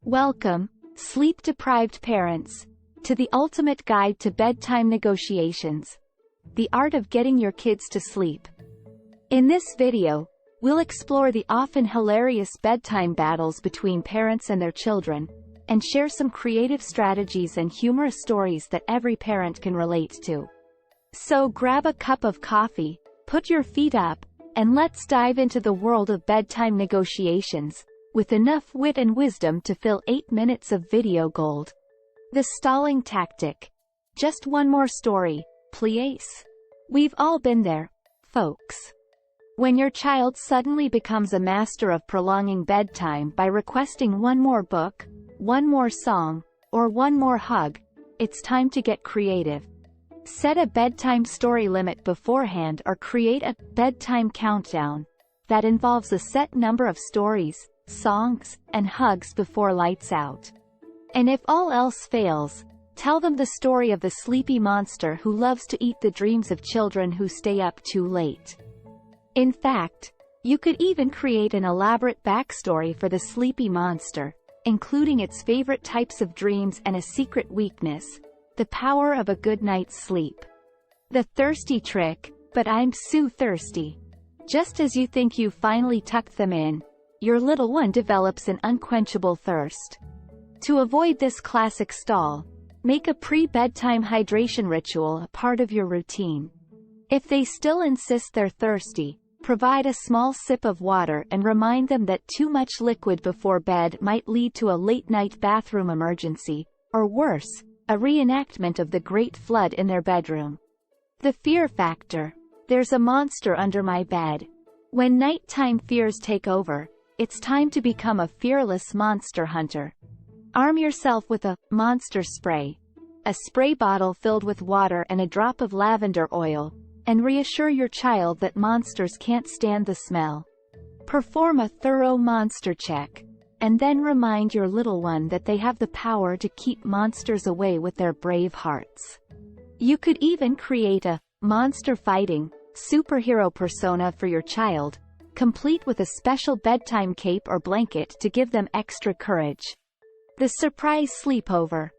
Welcome, sleep-deprived parents, to the ultimate guide to bedtime negotiations. The art of getting your kids to sleep. In this video, we'll explore the often hilarious bedtime battles between parents and their children, and share some creative strategies and humorous stories that every parent can relate to. So grab a cup of coffee, put your feet up, and let's dive into the world of bedtime negotiations, with enough wit and wisdom to fill 8 minutes of video gold. The stalling tactic. Just one more story, please. We've all been there, folks. When your child suddenly becomes a master of prolonging bedtime by requesting one more book, one more song, or one more hug, it's time to get creative. Set a bedtime story limit beforehand or create a bedtime countdown that involves a set number of stories, songs, and hugs before lights out. And if all else fails, tell them the story of the sleepy monster who loves to eat the dreams of children who stay up too late. In fact, you could even create an elaborate backstory for the sleepy monster, including its favorite types of dreams and a secret weakness: the power of a good night's sleep. The thirsty trick, but I'm so thirsty. Just as you think you've finally tucked them in, your little one develops an unquenchable thirst. To avoid this classic stall, make a pre-bedtime hydration ritual a part of your routine. If they still insist they're thirsty, provide a small sip of water and remind them that too much liquid before bed might lead to a late-night bathroom emergency, or worse, a reenactment of the Great Flood in their bedroom. The fear factor. There's a monster under my bed. When nighttime fears take over, it's time to become a fearless monster hunter. Arm yourself with a monster spray, a spray bottle filled with water and a drop of lavender oil, and reassure your child that monsters can't stand the smell. Perform a thorough monster check, and then remind your little one that they have the power to keep monsters away with their brave hearts. You could even create a monster fighting superhero persona for your child, complete with a special bedtime cape or blanket to give them extra courage. The surprise sleepover.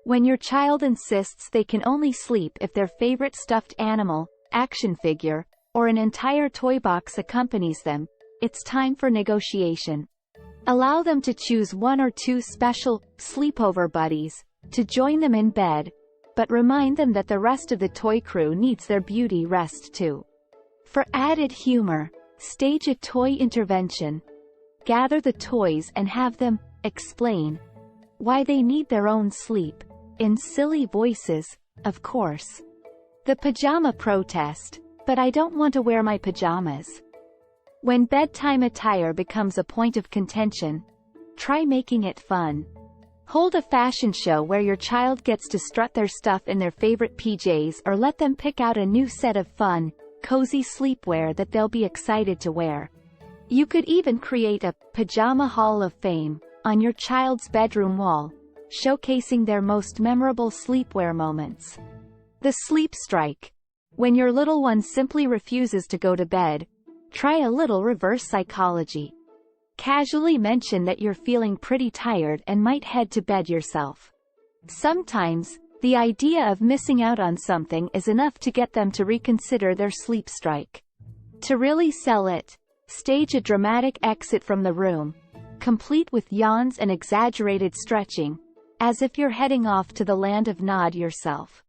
When your child insists they can only sleep if their favorite stuffed animal, action figure, or an entire toy box accompanies them, it's time for negotiation. Allow them to choose one or two special sleepover buddies to join them in bed, but remind them that the rest of the toy crew needs their beauty rest too. For added humor, stage a toy intervention. Gather the toys and have them explain why they need their own sleep, in silly voices, of course. The pajama protest. But I don't want to wear my pajamas. When bedtime attire becomes a point of contention, try making it fun. Hold a fashion show where your child gets to strut their stuff in their favorite PJs, or let them pick out a new set of fun, cozy sleepwear that they'll be excited to wear. You could even create a pajama hall of fame on your child's bedroom wall, showcasing their most memorable sleepwear moments. The sleep strike. When your little one simply refuses to go to bed, try a little reverse psychology. Casually mention that you're feeling pretty tired and might head to bed yourself. Sometimes, the idea of missing out on something is enough to get them to reconsider their sleep strike. To really sell it, stage a dramatic exit from the room, complete with yawns and exaggerated stretching, as if you're heading off to the land of Nod yourself.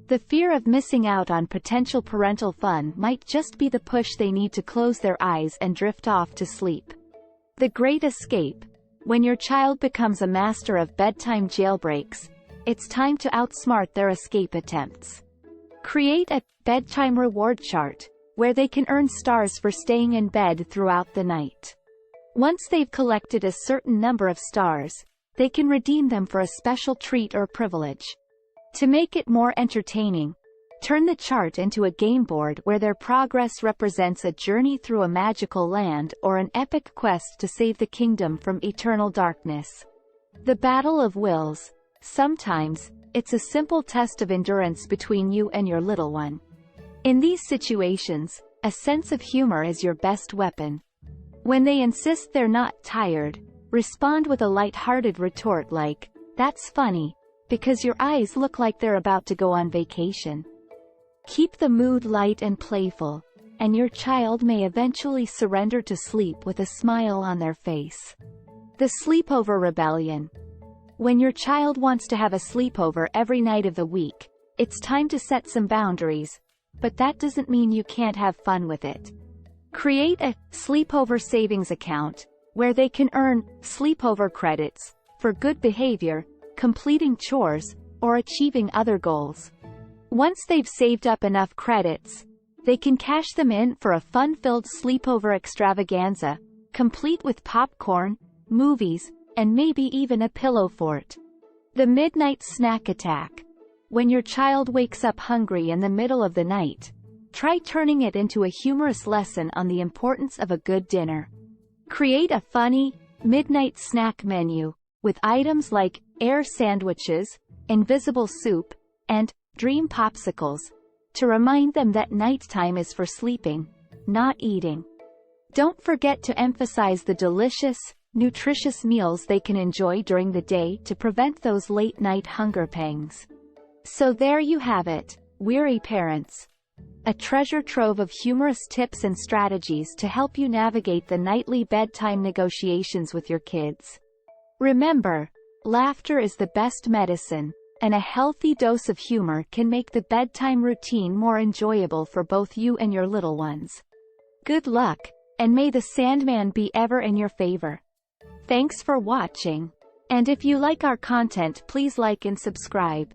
The fear of missing out on potential parental fun might just be the push they need to close their eyes and drift off to sleep. The Great Escape. When your child becomes a master of bedtime jailbreaks, it's time to outsmart their escape attempts. Create a bedtime reward chart, where they can earn stars for staying in bed throughout the night. Once they've collected a certain number of stars, they can redeem them for a special treat or privilege. To make it more entertaining, turn the chart into a game board where their progress represents a journey through a magical land or an epic quest to save the kingdom from eternal darkness. The Battle of Wills. Sometimes, it's a simple test of endurance between you and your little one. In these situations, a sense of humor is your best weapon. When they insist they're not tired, Respond with a light-hearted retort like, "That's funny," because your eyes look like they're about to go on vacation. Keep the mood light and playful, and your child may eventually surrender to sleep with a smile on their face. The sleepover rebellion. When your child wants to have a sleepover every night of the week, it's time to set some boundaries, but that doesn't mean you can't have fun with it. Create a sleepover savings account, where they can earn sleepover credits for good behavior, completing chores, or achieving other goals. Once they've saved up enough credits, they can cash them in for a fun-filled sleepover extravaganza, complete with popcorn, movies, and maybe even a pillow fort. The midnight snack attack. When your child wakes up hungry in the middle of the night, try turning it into a humorous lesson on the importance of a good dinner. Create a funny, midnight snack menu, with items like air sandwiches, invisible soup, and dream popsicles, to remind them that nighttime is for sleeping, not eating. Don't forget to emphasize the delicious, nutritious meals they can enjoy during the day to prevent those late-night hunger pangs. So there you have it, weary parents. A treasure trove of humorous tips and strategies to help you navigate the nightly bedtime negotiations with your kids. Remember, laughter is the best medicine, and a healthy dose of humor can make the bedtime routine more enjoyable for both you and your little ones. Good luck, and may the Sandman be ever in your favor. Thanks for watching. And if you like our content, please like and subscribe.